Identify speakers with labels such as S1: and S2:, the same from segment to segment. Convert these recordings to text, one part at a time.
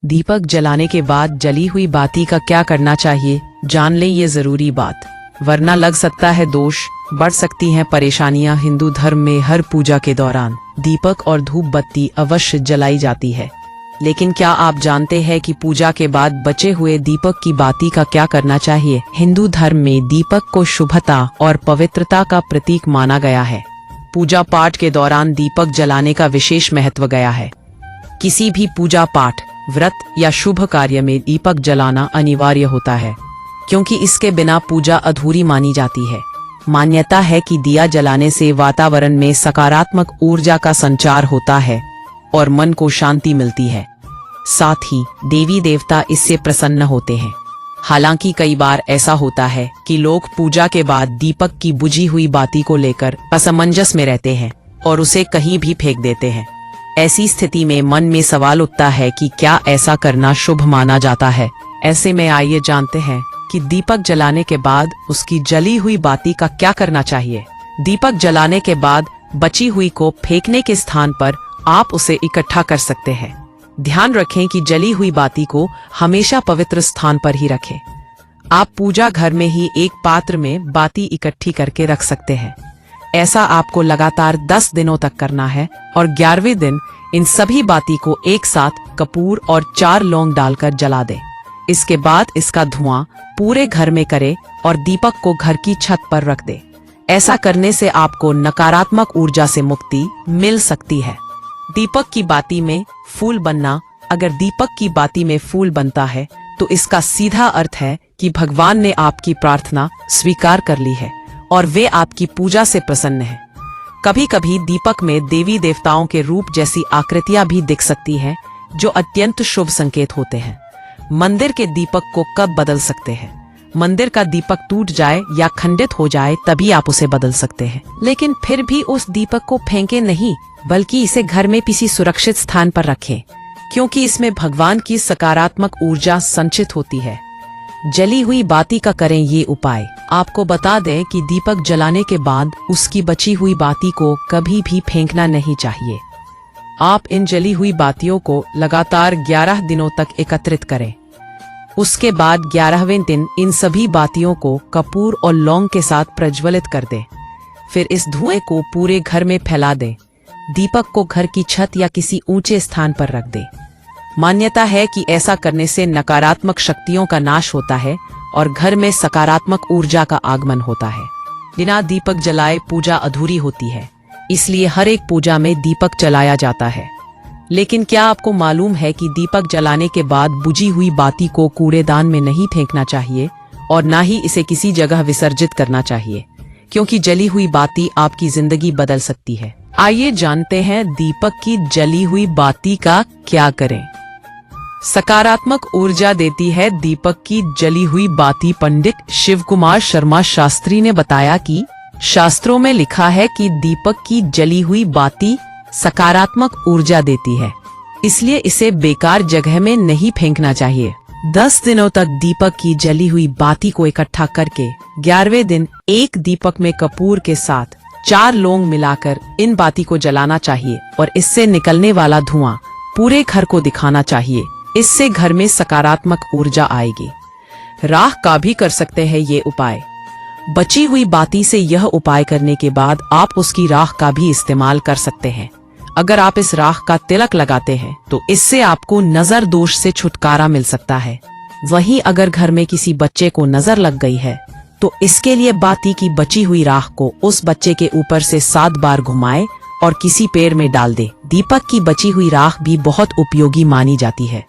S1: दीपक जलाने के बाद जली हुई बाती का क्या करना चाहिए, जान लें ये जरूरी बात, वरना लग सकता है दोष, बढ़ सकती हैं परेशानियां। हिंदू धर्म में हर पूजा के दौरान दीपक और धूप बत्ती अवश्य जलाई जाती है, लेकिन क्या आप जानते हैं कि पूजा के बाद बचे हुए दीपक की बाती का क्या करना चाहिए। हिंदू धर्म में दीपक को शुभता और पवित्रता का प्रतीक माना गया है। पूजा पाठ के दौरान दीपक जलाने का विशेष महत्व गया है। किसी भी पूजा पाठ, व्रत या शुभ कार्य में दीपक जलाना अनिवार्य होता है, क्योंकि इसके बिना पूजा अधूरी मानी जाती है। मान्यता है कि दिया जलाने से वातावरण में सकारात्मक ऊर्जा का संचार होता है और मन को शांति मिलती है। साथ ही देवी देवता इससे प्रसन्न होते हैं। हालांकि कई बार ऐसा होता है कि लोग पूजा के बाद दीपक की बुझी हुई बाती को लेकर असमंजस में रहते हैं और उसे कहीं भी फेंक देते हैं। ऐसी स्थिति में मन में सवाल उठता है कि क्या ऐसा करना शुभ माना जाता है। ऐसे में आइए जानते हैं कि दीपक जलाने के बाद उसकी जली हुई बाती का क्या करना चाहिए। दीपक जलाने के बाद बची हुई को फेंकने के स्थान पर आप उसे इकट्ठा कर सकते हैं। ध्यान रखें कि जली हुई बाती को हमेशा पवित्र स्थान पर ही रखें। आप पूजा घर में ही एक पात्र में बाती इकट्ठी करके रख सकते हैं। ऐसा आपको लगातार 10 दिनों तक करना है और 11वें दिन इन सभी बाती को एक साथ कपूर और 4 लौंग डालकर जला दें। इसके बाद इसका धुआं पूरे घर में करें और दीपक को घर की छत पर रख दें। ऐसा करने से आपको नकारात्मक ऊर्जा से मुक्ति मिल सकती है। दीपक की बाती में फूल बनना। अगर दीपक की बाती में फूल बनता है तो इसका सीधा अर्थ है कि भगवान ने आपकी प्रार्थना स्वीकार कर ली है और वे आपकी पूजा से प्रसन्न हैं। कभी कभी दीपक में देवी देवताओं के रूप जैसी आकृतियां भी दिख सकती हैं, जो अत्यंत शुभ संकेत होते हैं। मंदिर के दीपक को कब बदल सकते हैं? मंदिर का दीपक टूट जाए या खंडित हो जाए तभी आप उसे बदल सकते हैं, लेकिन फिर भी उस दीपक को फेंके नहीं, बल्कि इसे घर में किसी सुरक्षित स्थान पर रखें, क्योंकि इसमें भगवान की सकारात्मक ऊर्जा संचित होती है। जली हुई बाती का करें ये उपाय। आपको बता दें कि दीपक जलाने के बाद उसकी बची हुई बाती को कभी भी फेंकना नहीं चाहिए। आप इन जली हुई बातियों को लगातार 11 दिनों तक एकत्रित करें। उसके बाद 11वें दिन इन सभी बातियों को कपूर और लौंग के साथ प्रज्वलित कर दें। फिर इस धुएं को पूरे घर में फैला दें। दीपक को घर की छत या किसी ऊंचे स्थान पर रख दें। मान्यता है कि ऐसा करने से नकारात्मक शक्तियों का नाश होता है और घर में सकारात्मक ऊर्जा का आगमन होता है। बिना दीपक जलाए पूजा अधूरी होती है, इसलिए हर एक पूजा में दीपक जलाया जाता है। लेकिन क्या आपको मालूम है कि दीपक जलाने के बाद बुझी हुई बाती को कूड़ेदान में नहीं फेंकना चाहिए और ना ही इसे किसी जगह विसर्जित करना चाहिए, क्योंकि जली हुई बाती आपकी जिंदगी बदल सकती है। आइए जानते हैं दीपक की जली हुई बाती का क्या करें। सकारात्मक ऊर्जा देती है दीपक की जली हुई बाती। पंडित शिव कुमार शर्मा शास्त्री ने बताया कि शास्त्रों में लिखा है कि दीपक की जली हुई बाती सकारात्मक ऊर्जा देती है, इसलिए इसे बेकार जगह में नहीं फेंकना चाहिए। 10 दिनों तक दीपक की जली हुई बाती को इकट्ठा करके 11वें दिन एक दीपक में कपूर के साथ 4 लौंग मिलाकर इन बाती को जलाना चाहिए और इससे निकलने वाला धुआं पूरे घर को दिखाना चाहिए। इससे घर में सकारात्मक ऊर्जा आएगी। राख का भी कर सकते हैं ये उपाय। बची हुई बाती से यह उपाय करने के बाद आप उसकी राख का भी इस्तेमाल कर सकते हैं। अगर आप इस राख का तिलक लगाते हैं तो इससे आपको नजर दोष से छुटकारा मिल सकता है। वहीं अगर घर में किसी बच्चे को नजर लग गई है तो इसके लिए बाती की बची हुई राख को उस बच्चे के ऊपर से 7 बार घुमाएं और किसी पेड़ में डाल दे। दीपक की बची हुई राख भी बहुत उपयोगी मानी जाती है।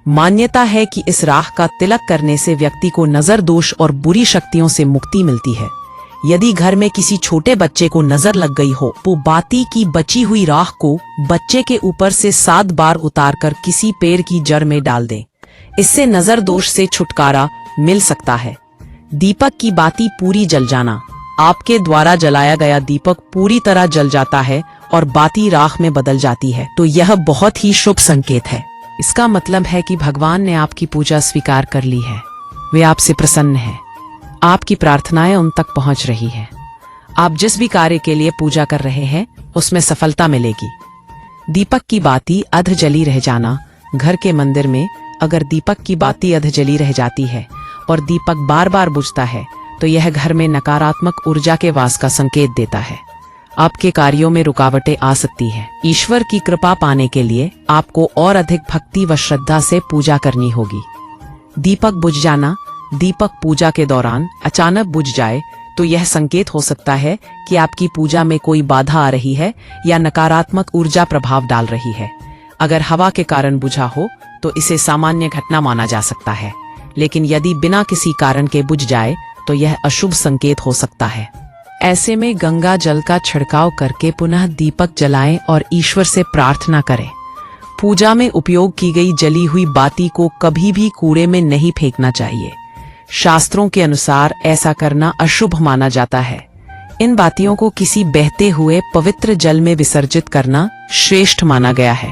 S1: मान्यता है कि इस राख का तिलक करने से व्यक्ति को नजर दोष और बुरी शक्तियों से मुक्ति मिलती है। यदि घर में किसी छोटे बच्चे को नजर लग गई हो तो बाती की बची हुई राख को बच्चे के ऊपर से 7 बार उतारकर किसी पेड़ की जड़ में डाल दें। इससे नजर दोष से छुटकारा मिल सकता है। दीपक की बाती पूरी जल जाना। आपके द्वारा जलाया गया दीपक पूरी तरह जल जाता है और बाती राख में बदल जाती है तो यह बहुत ही शुभ संकेत है। इसका मतलब है कि भगवान ने आपकी पूजा स्वीकार कर ली है। वे आपसे प्रसन्न हैं। आपकी प्रार्थनाएं उन तक पहुंच रही है। आप जिस भी कार्य के लिए पूजा कर रहे हैं उसमें सफलता मिलेगी। दीपक की बाती अध जली रह जाना घर के मंदिर में अगर दीपक की बाती अध जली रह जाती है और दीपक बार बार बुझता है तो यह घर में नकारात्मक ऊर्जा के वास का संकेत देता है। आपके कार्यों में रुकावटें आ सकती है। ईश्वर की कृपा पाने के लिए आपको और अधिक भक्ति व श्रद्धा से पूजा करनी होगी। दीपक बुझ जाना, दीपक पूजा के दौरान अचानक बुझ जाए तो यह संकेत हो सकता है कि आपकी पूजा में कोई बाधा आ रही है या नकारात्मक ऊर्जा प्रभाव डाल रही है। अगर हवा के कारण बुझा हो तो इसे सामान्य घटना माना जा सकता है, लेकिन यदि बिना किसी कारण के बुझ जाए तो यह अशुभ संकेत हो सकता है। ऐसे में गंगा जल का छिड़काव करके पुनः दीपक जलाएं और ईश्वर से प्रार्थना करें। पूजा में उपयोग की गई जली हुई बाती को कभी भी कूड़े में नहीं फेंकना चाहिए। शास्त्रों के अनुसार ऐसा करना अशुभ माना जाता है। इन बातियों को किसी बहते हुए पवित्र जल में विसर्जित करना श्रेष्ठ माना गया है।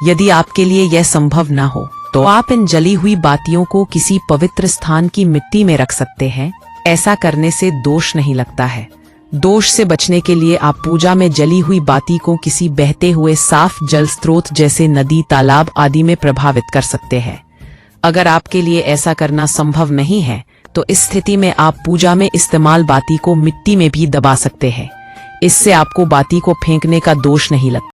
S1: यदि आपके लिए यह संभव न हो तो आप इन जली हुई बातियों को किसी पवित्र स्थान की मिट्टी में रख सकते हैं। ऐसा करने से दोष नहीं लगता है। दोष से बचने के लिए आप पूजा में जली हुई बाती को किसी बहते हुए साफ जल स्रोत जैसे नदी, तालाब आदि में प्रभावित कर सकते हैं। अगर आपके लिए ऐसा करना संभव नहीं है तो इस स्थिति में आप पूजा में इस्तेमाल बाती को मिट्टी में भी दबा सकते हैं। इससे आपको बाती को फेंकने का दोष नहीं लगता।